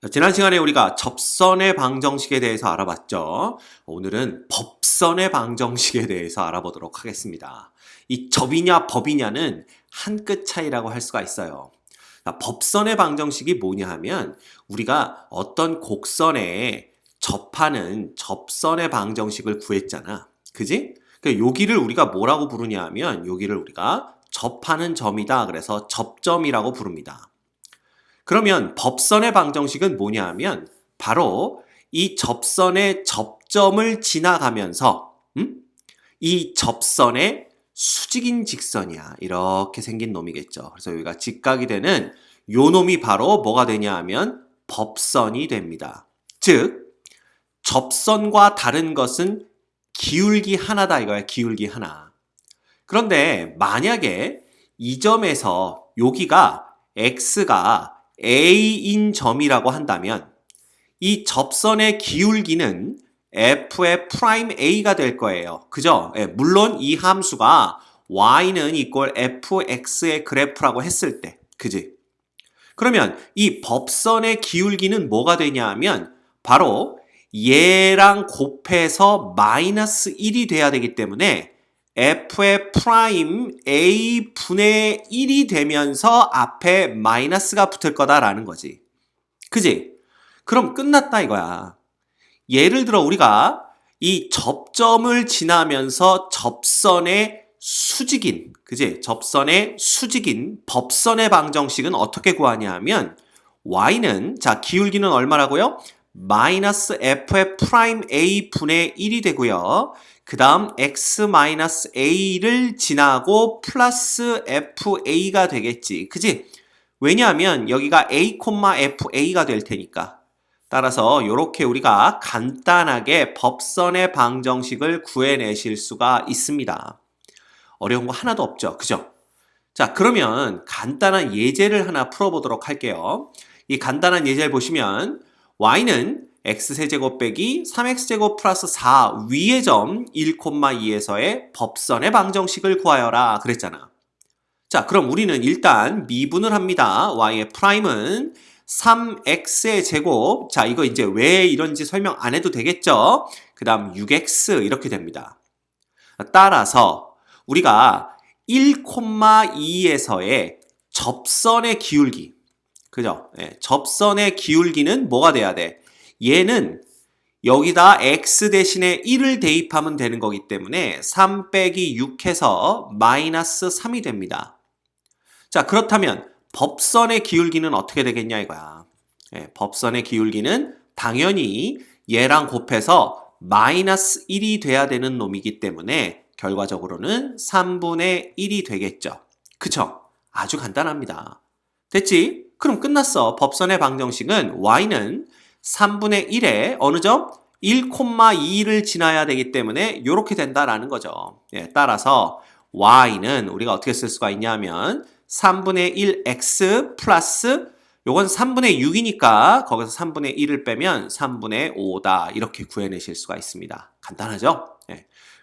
지난 시간에 우리가 접선의 방정식에 대해서 알아봤죠. 오늘은 법선의 방정식에 대해서 알아보도록 하겠습니다. 이 접이냐 법이냐는 한 끗 차이라고 할 수가 있어요. 법선의 방정식이 뭐냐 하면 우리가 어떤 곡선에 접하는 접선의 방정식을 구했잖아. 그지? 여기를 우리가 뭐라고 부르냐 하면 여기를 우리가 접하는 점이다. 그래서 접점이라고 부릅니다. 그러면 법선의 방정식은 뭐냐 하면 바로 이 접선의 접점을 지나가면서 이 접선의 수직인 직선이야. 이렇게 생긴 놈이겠죠. 그래서 여기가 직각이 되는 요 놈이 바로 뭐가 되냐 하면 법선이 됩니다. 즉 접선과 다른 것은 기울기 하나다 이거야. 기울기 하나. 그런데 만약에 이 점에서 여기가 x가 A인 점이라고 한다면 이 접선의 기울기는 f의 프라임 A가 될 거예요. 그죠? 물론 이 함수가 y는 이꼴 fx의 그래프라고 했을 때. 그지? 그러면 이 법선의 기울기는 뭐가 되냐 하면 바로 얘랑 곱해서 마이너스 1이 돼야 되기 때문에 f의 프라임 a분의 1이 되면서 앞에 마이너스가 붙을 거다라는 거지. 그지? 그럼 끝났다 이거야. 예를 들어 우리가 이 접점을 지나면서 접선의 수직인, 그지? 접선의 수직인 법선의 방정식은 어떻게 구하냐 하면 y는, 자, 기울기는 얼마라고요? 마이너스 f의 프라임 a 분의 1이 되고요. 그 다음 x-a를 지나고 플러스 fa가 되겠지. 그지? 왜냐하면 여기가 a, fa가 될 테니까. 따라서 이렇게 우리가 간단하게 법선의 방정식을 구해내실 수가 있습니다. 어려운 거 하나도 없죠. 그죠? 자, 그러면 간단한 예제를 하나 풀어보도록 할게요. 이 간단한 예제를 보시면 y는 x세제곱 빼기 3x제곱 플러스 4 위의 점 1,2에서의 법선의 방정식을 구하여라 그랬잖아. 자, 그럼 우리는 일단 미분을 합니다. y의 프라임은 3x의 제곱. 자, 이거 이제 왜 이런지 설명 안 해도 되겠죠? 그 다음 6x 이렇게 됩니다. 따라서 우리가 1,2에서의 접선의 기울기, 그죠? 접선의 기울기는 뭐가 돼야 돼? 얘는 여기다 x 대신에 1을 대입하면 되는 거기 때문에 3 빼기 6 해서 마이너스 3이 됩니다. 자, 그렇다면 법선의 기울기는 어떻게 되겠냐 이거야. 법선의 기울기는 당연히 얘랑 곱해서 마이너스 1이 돼야 되는 놈이기 때문에 결과적으로는 3분의 1이 되겠죠. 그쵸? 아주 간단합니다. 됐지? 그럼 끝났어. 법선의 방정식은 y는 3분의 1에 어느 점? 1,2를 지나야 되기 때문에 이렇게 된다라는 거죠. 따라서 y는 우리가 어떻게 쓸 수가 있냐면 3분의 1x 플러스 요건 3분의 6이니까 거기서 3분의 1을 빼면 3분의 5다 이렇게 구해내실 수가 있습니다. 간단하죠?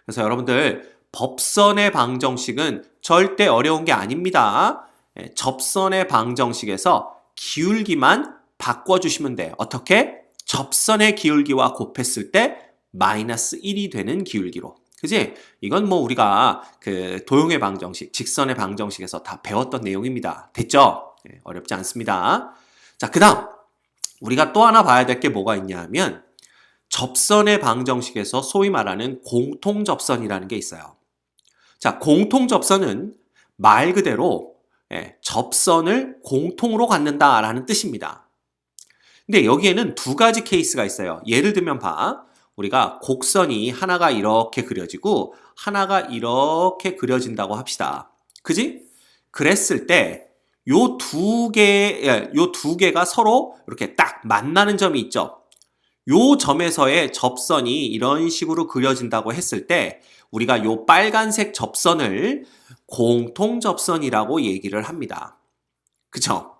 그래서 여러분들 법선의 방정식은 절대 어려운 게 아닙니다. 접선의 방정식에서 기울기만 바꿔주시면 돼요. 어떻게? 접선의 기울기와 곱했을 때 마이너스 1이 되는 기울기로. 그지? 이건 뭐 우리가 그 도형의 방정식, 직선의 방정식에서 다 배웠던 내용입니다. 됐죠? 어렵지 않습니다. 자, 그 다음 우리가 또 하나 봐야 될 게 뭐가 있냐 하면 접선의 방정식에서 소위 말하는 공통접선이라는 게 있어요. 자, 공통접선은 말 그대로 접선을 공통으로 갖는다라는 뜻입니다. 근데 여기에는 두 가지 케이스가 있어요. 예를 들면 봐. 우리가 곡선이 하나가 이렇게 그려지고 하나가 이렇게 그려진다고 합시다. 그지? 그랬을 때 요 두 개가 서로 이렇게 딱 만나는 점이 있죠. 요 점에서의 접선이 이런 식으로 그려진다고 했을 때 우리가 요 빨간색 접선을 공통접선이라고 얘기를 합니다. 그쵸?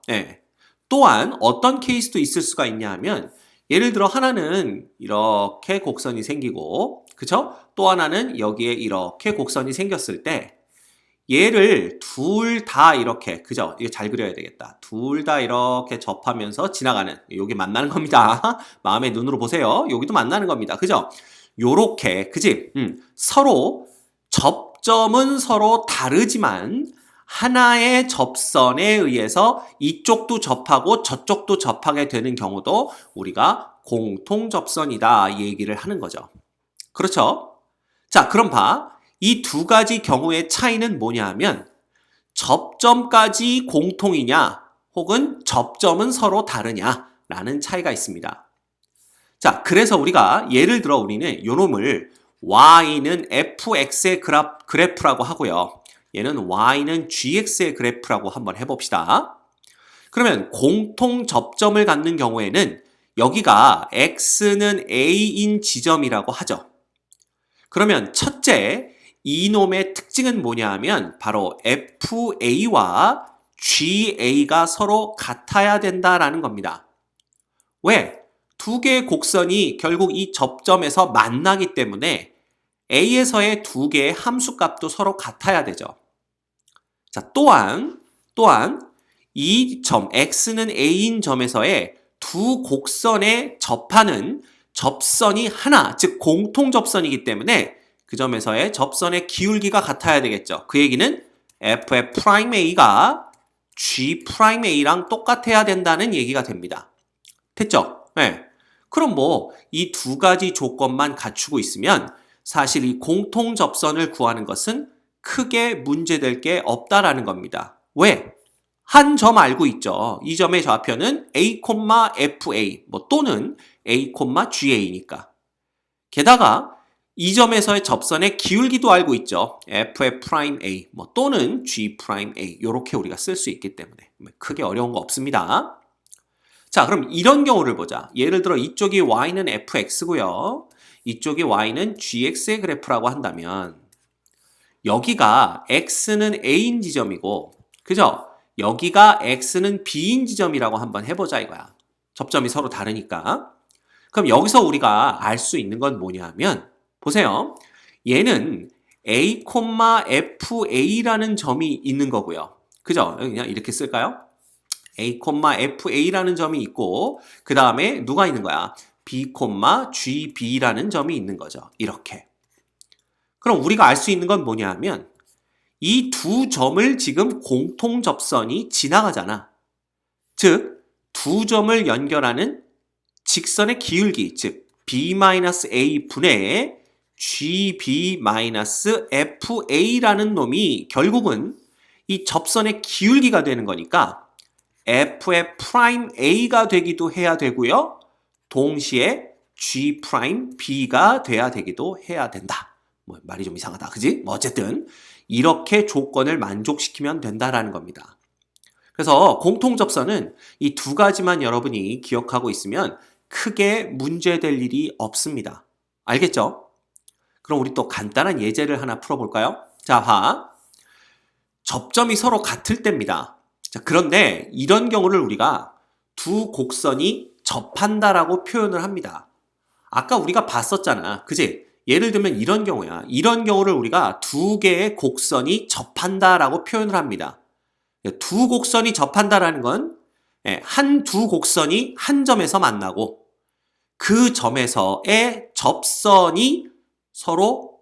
또한 어떤 케이스도 있을 수가 있냐 하면 예를 들어 하나는 이렇게 곡선이 생기고 그쵸? 또 하나는 여기에 이렇게 곡선이 생겼을 때 얘를 둘 다 이렇게, 그죠? 이거 잘 그려야 되겠다. 둘 다 이렇게 접하면서 지나가는, 여기 만나는 겁니다. 마음의 눈으로 보세요. 여기도 만나는 겁니다. 그죠? 요렇게, 그지? 서로, 접점은 서로 다르지만, 하나의 접선에 의해서 이쪽도 접하고 저쪽도 접하게 되는 경우도 우리가 공통접선이다, 이 얘기를 하는 거죠. 그렇죠? 자, 그럼 봐. 이 두 가지 경우의 차이는 뭐냐 하면 접점까지 공통이냐 혹은 접점은 서로 다르냐 라는 차이가 있습니다. 자, 그래서 우리가 예를 들어 우리는 요놈을 y는 fx의 그래프라고 하고요. 얘는 y는 gx의 그래프라고 한번 해봅시다. 그러면 공통 접점을 갖는 경우에는 여기가 x는 a인 지점이라고 하죠. 그러면 첫째, 이놈의 특징은 뭐냐 하면 바로 FA와 GA가 서로 같아야 된다라는 겁니다. 왜? 두 개의 곡선이 결국 이 접점에서 만나기 때문에 A에서의 두 개의 함수값도 서로 같아야 되죠. 자, 또한 이 점, X는 A인 점에서의 두 곡선에 접하는 접선이 하나, 즉 공통접선이기 때문에 그 점에서의 접선의 기울기가 같아야 되겠죠. 그 얘기는 f'A가 g'A랑 똑같아야 된다는 얘기가 됩니다. 됐죠? 네. 그럼 뭐 이 두 가지 조건만 갖추고 있으면 사실 이 공통접선을 구하는 것은 크게 문제될 게 없다라는 겁니다. 왜? 한 점 알고 있죠. 이 점의 좌표는 A, FA 또는 A, GA니까. 게다가 이 점에서의 접선의 기울기도 알고 있죠. F'A 또는 G'A 이렇게 우리가 쓸 수 있기 때문에 크게 어려운 거 없습니다. 자, 그럼 이런 경우를 보자. 예를 들어 이쪽이 y는 fx고요. 이쪽이 y는 gx의 그래프라고 한다면 여기가 x는 a인 지점이고, 그죠? 여기가 x는 b인 지점이라고 한번 해보자 이거야. 접점이 서로 다르니까. 그럼 여기서 우리가 알 수 있는 건 뭐냐 하면 보세요. 얘는 a, fa라는 점이 있는 거고요. 그죠? 그냥 이렇게 쓸까요? a, fa라는 점이 있고 그 다음에 누가 있는 거야? b, gb라는 점이 있는 거죠. 이렇게. 그럼 우리가 알 수 있는 건 뭐냐 하면 이 두 점을 지금 공통접선이 지나가잖아. 즉, 두 점을 연결하는 직선의 기울기, 즉 b-a 분의 gb-fa라는 놈이 결국은 이 접선의 기울기가 되는 거니까 f'A가 되기도 해야 되고요. 동시에 g'B가 돼야 되기도 해야 된다. 말이 좀 이상하다. 그지? 어쨌든 이렇게 조건을 만족시키면 된다라는 겁니다. 그래서 공통접선은 이 두 가지만 여러분이 기억하고 있으면 크게 문제될 일이 없습니다. 알겠죠? 그럼 우리 또 간단한 예제를 하나 풀어볼까요? 자, 봐. 접점이 서로 같을 때입니다. 자, 그런데 이런 경우를 우리가 두 곡선이 접한다라고 표현을 합니다. 아까 우리가 봤었잖아. 그지? 예를 들면 이런 경우야. 이런 경우를 우리가 두 개의 곡선이 접한다라고 표현을 합니다. 두 곡선이 접한다라는 건 두 곡선이 한 점에서 만나고 그 점에서의 접선이 서로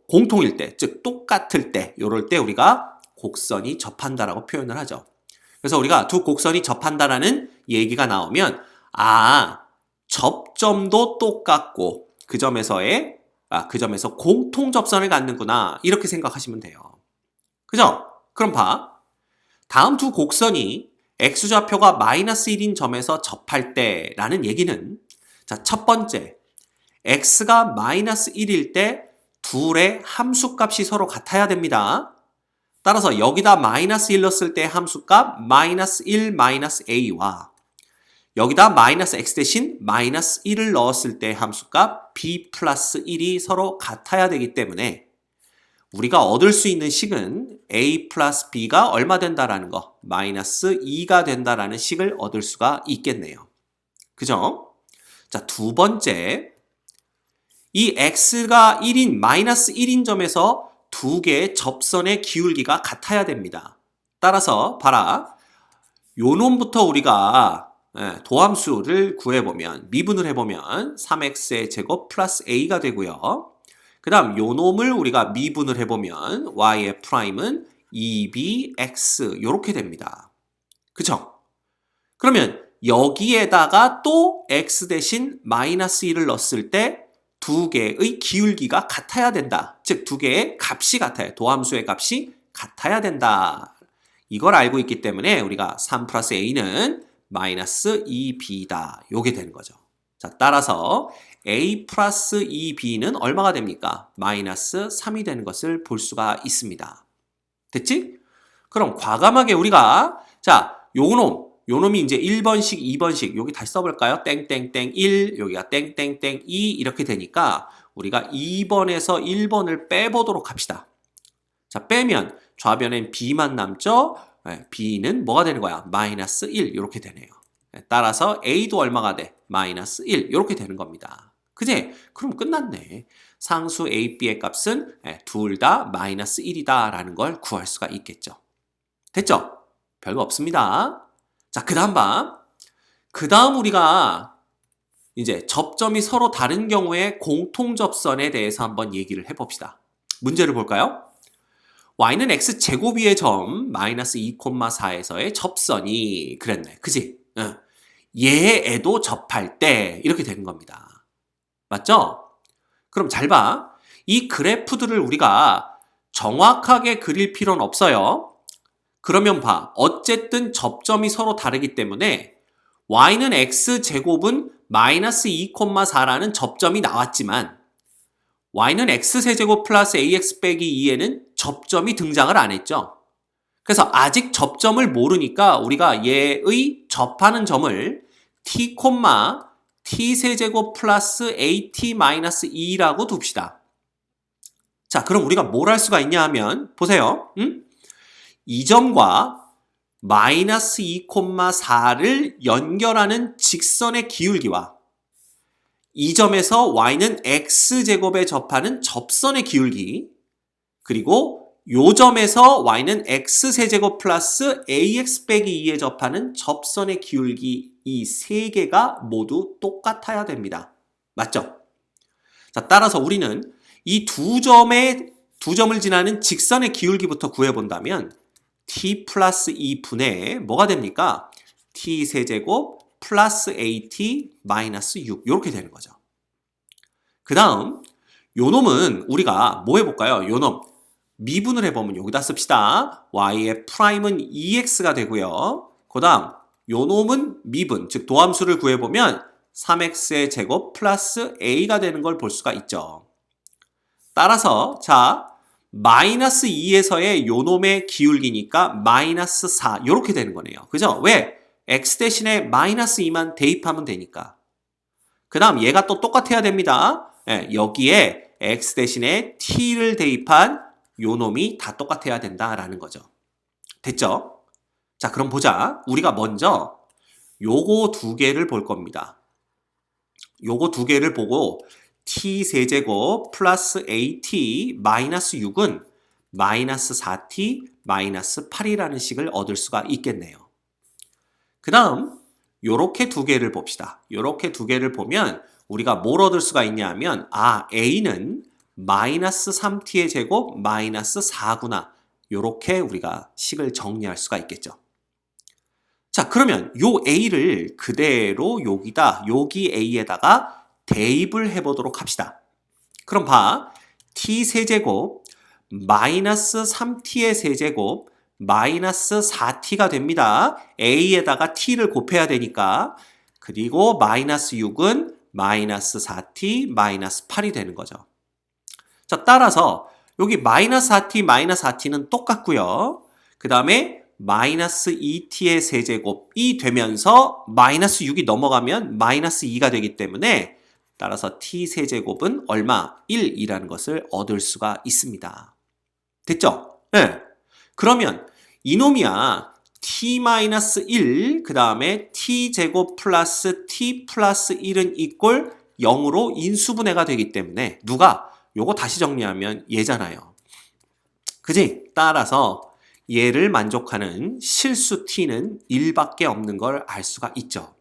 공통일 때, 즉 똑같을 때, 이럴 때 우리가 곡선이 접한다라고 표현을 하죠. 그래서 우리가 두 곡선이 접한다라는 얘기가 나오면 접점도 똑같고 그 점에서 공통접선을 갖는구나 이렇게 생각하시면 돼요. 그죠? 그럼 봐. 다음 두 곡선이 x좌표가 -1인 점에서 접할 때라는 얘기는 자, 첫 번째, x가 -1일 때 둘의 함수값이 서로 같아야 됩니다. 따라서 여기다 -1 넣었을 때 함수값 -1 a와 여기다 -x 대신 -1을 넣었을 때 함수값 b 플러스 1이 서로 같아야 되기 때문에 우리가 얻을 수 있는 식은 a 플러스 b가 얼마 된다라는 거, -2가 된다라는 식을 얻을 수가 있겠네요. 그죠? 자, 두 번째, 이 x가 1인, -1인 점에서 두 개의 접선의 기울기가 같아야 됩니다. 따라서 봐라. 요 놈부터 우리가 도함수를 구해보면 미분을 해보면 3x의 제곱 플러스 a가 되고요. 그 다음 요 놈을 우리가 미분을 해보면 y의 프라임은 2bx 요렇게 됩니다. 그쵸? 그러면 여기에다가 또 x 대신 마이너스 1을 넣었을 때 두 개의 기울기가 같아야 된다. 즉 두 개의 값이 같아요. 도함수의 값이 같아야 된다. 이걸 알고 있기 때문에 우리가 3 플러스 a는 마이너스 2b다. 요게 되는 거죠. 자, 따라서 a 플러스 2b는 얼마가 됩니까? 마이너스 3이 되는 것을 볼 수가 있습니다. 됐지? 그럼 과감하게 우리가 자, 요놈이 이제 1번식, 2번식 여기 다시 써볼까요? 땡땡땡 1, 여기가 땡땡땡 2 이렇게 되니까 우리가 2번에서 1번을 빼보도록 합시다. 자, 빼면 좌변엔 b만 남죠? b는 뭐가 되는 거야? 마이너스 1 이렇게 되네요. 따라서 a도 얼마가 돼? 마이너스 1 이렇게 되는 겁니다. 그지? 그럼 끝났네. 상수 a, b의 값은 둘 다 마이너스 1이다 라는 걸 구할 수가 있겠죠. 됐죠? 별거 없습니다. 자, 그 다음 우리가 이제 접점이 서로 다른 경우에 공통접선에 대해서 한번 얘기를 해봅시다. 문제를 볼까요? y는 x제곱위의 점 마이너스 2,4에서의 접선이 그랬네. 그지? 얘에도 접할 때 이렇게 되는 겁니다. 맞죠? 그럼 잘 봐. 이 그래프들을 우리가 정확하게 그릴 필요는 없어요. 그러면 봐. 어쨌든 접점이 서로 다르기 때문에 y는 x제곱은 마이너스 2,4라는 접점이 나왔지만 y는 x세제곱 플러스 ax 빼기 2에는 접점이 등장을 안 했죠. 그래서 아직 접점을 모르니까 우리가 얘의 접하는 점을 t, t세제곱 플러스 at 마이너스 2라고 둡시다. 자, 그럼 우리가 뭘 할 수가 있냐 하면 보세요. 이 점과 마이너스 2,4를 연결하는 직선의 기울기와 이 점에서 y는 x제곱에 접하는 접선의 기울기 그리고 요 점에서 y는 x세제곱 플러스 ax 빼기 2에 접하는 접선의 기울기 이 세 개가 모두 똑같아야 됩니다. 맞죠? 자, 따라서 우리는 이 두 점을 지나는 직선의 기울기부터 구해본다면 t 플러스 2분의 뭐가 됩니까? t 세제곱 플러스 at 마이너스 6 이렇게 되는 거죠. 그 다음 요 놈은 우리가 뭐 해볼까요? 요 놈 미분을 해보면 여기다 씁시다. y의 프라임은 2x가 되고요. 그 다음 요 놈은 미분 즉 도함수를 구해보면 3x의 제곱 플러스 a가 되는 걸 볼 수가 있죠. 따라서 자 마이너스 2에서의 요 놈의 기울기니까 마이너스 4 이렇게 되는 거네요. 그죠? 왜? x 대신에 마이너스 2만 대입하면 되니까. 그 다음 얘가 또 똑같아야 됩니다. 여기에 x 대신에 t를 대입한 요 놈이 다 똑같아야 된다라는 거죠. 됐죠? 자, 그럼 보자. 우리가 먼저 요거 두 개를 볼 겁니다. 요거 두 개를 보고 t세제곱 플러스 at 마이너스 6은 마이너스 4t 마이너스 8이라는 식을 얻을 수가 있겠네요. 그 다음 요렇게 두 개를 봅시다. 요렇게 두 개를 보면 우리가 뭘 얻을 수가 있냐 하면 a는 마이너스 3t의 제곱 마이너스 4구나. 요렇게 우리가 식을 정리할 수가 있겠죠. 자, 그러면 요 a를 그대로 여기 a에다가 대입을 해보도록 합시다. 그럼 봐. t 세제곱 마이너스 3t의 세제곱 마이너스 4t가 됩니다. a에다가 t를 곱해야 되니까. 그리고 마이너스 6은 마이너스 4t 마이너스 8이 되는 거죠. 자, 따라서 여기 마이너스 4t 마이너스 4t는 똑같고요. 그 다음에 마이너스 2t의 세제곱이 되면서 마이너스 6이 넘어가면 마이너스 2가 되기 때문에 따라서 t 세제곱은 얼마? 1이라는 것을 얻을 수가 있습니다. 됐죠? 네. 그러면 이놈이야 t-1 그 다음에 t제곱 플러스 t 플러스 1은 이꼴 0으로 인수분해가 되기 때문에 누가? 요거 다시 정리하면 얘잖아요. 그지? 따라서 얘를 만족하는 실수 t는 1밖에 없는 걸 알 수가 있죠.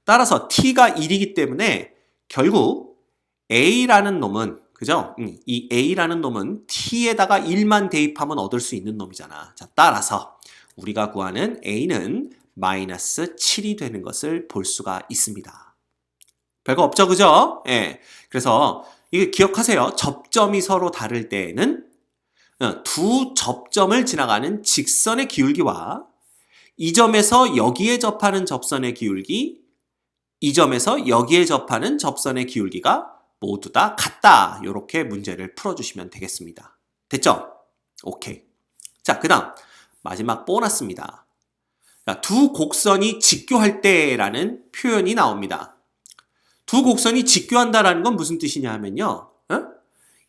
따라서 t가 1이기 때문에 결국 a라는 놈은 그죠? 이 a라는 놈은 t에다가 1만 대입하면 얻을 수 있는 놈이잖아. 자, 따라서 우리가 구하는 a는 마이너스 7이 되는 것을 볼 수가 있습니다. 별거 없죠, 그죠? 예. 그래서 이게 기억하세요. 접점이 서로 다를 때에는 두 접점을 지나가는 직선의 기울기와 이 점에서 여기에 접하는 접선의 기울기, 이 점에서 여기에 접하는 접선의 기울기가 모두 다 같다. 이렇게 문제를 풀어주시면 되겠습니다. 됐죠? 오케이. 자, 그 다음 마지막 보너스입니다. 자, 두 곡선이 직교할 때라는 표현이 나옵니다. 두 곡선이 직교한다라는 건 무슨 뜻이냐 하면요.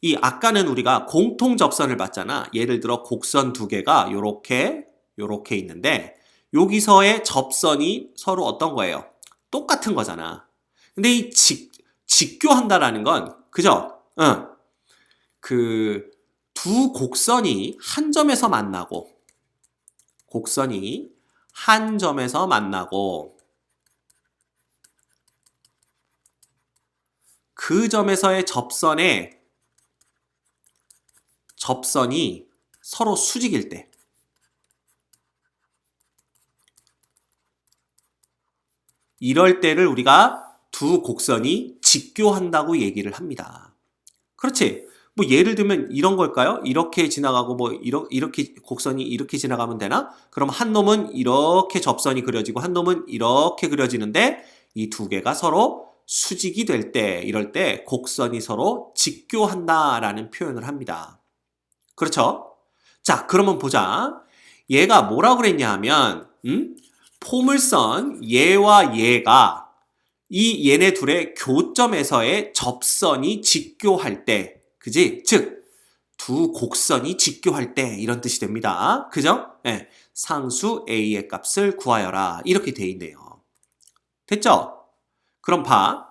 이 아까는 우리가 공통 접선을 봤잖아. 예를 들어 곡선 두 개가 요렇게 있는데 여기서의 접선이 서로 어떤 거예요? 똑같은 거잖아. 근데 이 직교한다라는 건 그죠? 그 두 곡선이 한 점에서 만나고 그 점에서의 접선이 서로 수직일 때 이럴 때를 우리가 두 곡선이 직교한다고 얘기를 합니다. 그렇지? 뭐 예를 들면 이런 걸까요? 이렇게 지나가고 뭐 이렇게 곡선이 이렇게 지나가면 되나? 그럼 한 놈은 이렇게 접선이 그려지고 한 놈은 이렇게 그려지는데 이 두 개가 서로 수직이 될 때 이럴 때 곡선이 서로 직교한다라는 표현을 합니다. 그렇죠? 자, 그러면 보자. 얘가 뭐라고 그랬냐 하면 포물선 얘와 얘가 얘네 둘의 교점에서의 접선이 직교할 때 그지? 즉, 두 곡선이 직교할 때 이런 뜻이 됩니다. 그죠? 네. 상수 A의 값을 구하여라. 이렇게 돼 있네요. 됐죠? 그럼 봐.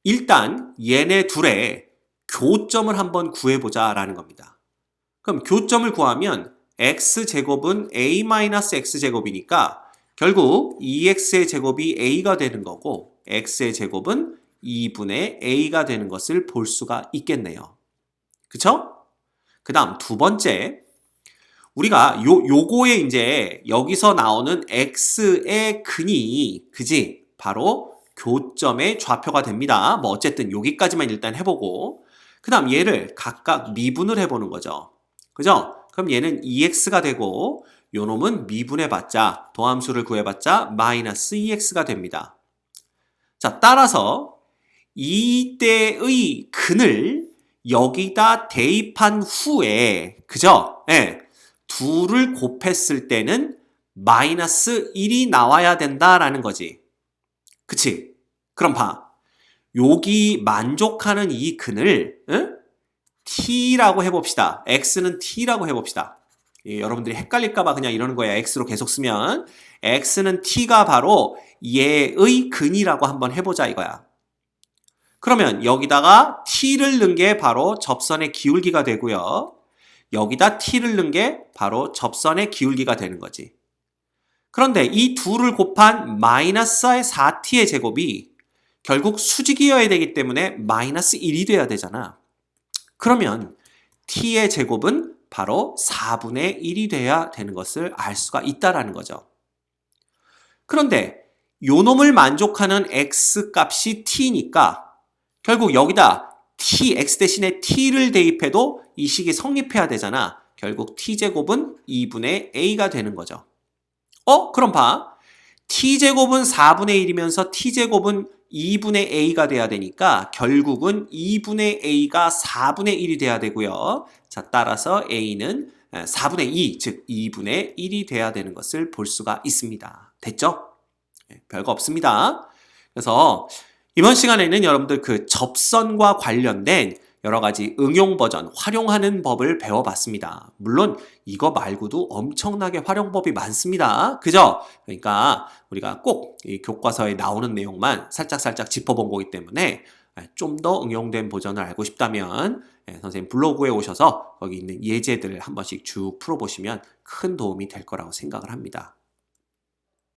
일단 얘네 둘의 교점을 한번 구해보자 라는 겁니다. 그럼 교점을 구하면 x제곱은 a-x제곱이니까 결국 2x의 제곱이 a가 되는 거고 x의 제곱은 2분의 a가 되는 것을 볼 수가 있겠네요. 그쵸? 그 다음 두 번째, 우리가 요거에 이제 여기서 나오는 x의 근이 그지? 바로 교점의 좌표가 됩니다. 뭐 어쨌든 여기까지만 일단 해보고 그 다음 얘를 각각 미분을 해보는 거죠. 그죠? 그럼 얘는 2x가 되고 요 놈은 미분해봤자 도함수를 구해봤자 마이너스 2x가 됩니다. 자, 따라서 이때의 근을 여기다 대입한 후에 그죠? 예. 둘을 곱했을 때는 마이너스 1이 나와야 된다라는 거지. 그치? 그럼 봐. 여기 만족하는 이 근을 t라고 해봅시다. x는 t라고 해봅시다. 여러분들이 헷갈릴까봐 그냥 이러는 거야. x로 계속 쓰면 x는 t가 바로 얘의 근이라고 한번 해보자 이거야. 그러면 여기다가 t를 넣은 게 바로 접선의 기울기가 되고요. 여기다 t를 넣은 게 바로 접선의 기울기가 되는 거지. 그런데 이 둘을 곱한 마이너스의 4t의 제곱이 결국 수직이어야 되기 때문에 마이너스 1이 돼야 되잖아. 그러면 t의 제곱은 바로 4분의 1이 돼야 되는 것을 알 수가 있다라는 거죠. 그런데 요 놈을 만족하는 x 값이 t니까 결국 여기다 x 대신에 t를 대입해도 이 식이 성립해야 되잖아. 결국 t제곱은 2분의 a가 되는 거죠. 그럼 봐. t제곱은 4분의 1이면서 t제곱은 2분의 a가 돼야 되니까 결국은 2분의 a가 4분의 1이 돼야 되고요. 자, 따라서 a는 4분의 2, 즉 2분의 1이 돼야 되는 것을 볼 수가 있습니다. 됐죠? 별거 없습니다. 그래서 이번 시간에는 여러분들 그 접선과 관련된 여러 가지 응용 버전, 활용하는 법을 배워봤습니다. 물론 이거 말고도 엄청나게 활용법이 많습니다. 그죠? 그러니까 우리가 꼭 이 교과서에 나오는 내용만 살짝 짚어본 거기 때문에 좀 더 응용된 버전을 알고 싶다면 선생님 블로그에 오셔서 거기 있는 예제들을 한 번씩 쭉 풀어보시면 큰 도움이 될 거라고 생각을 합니다.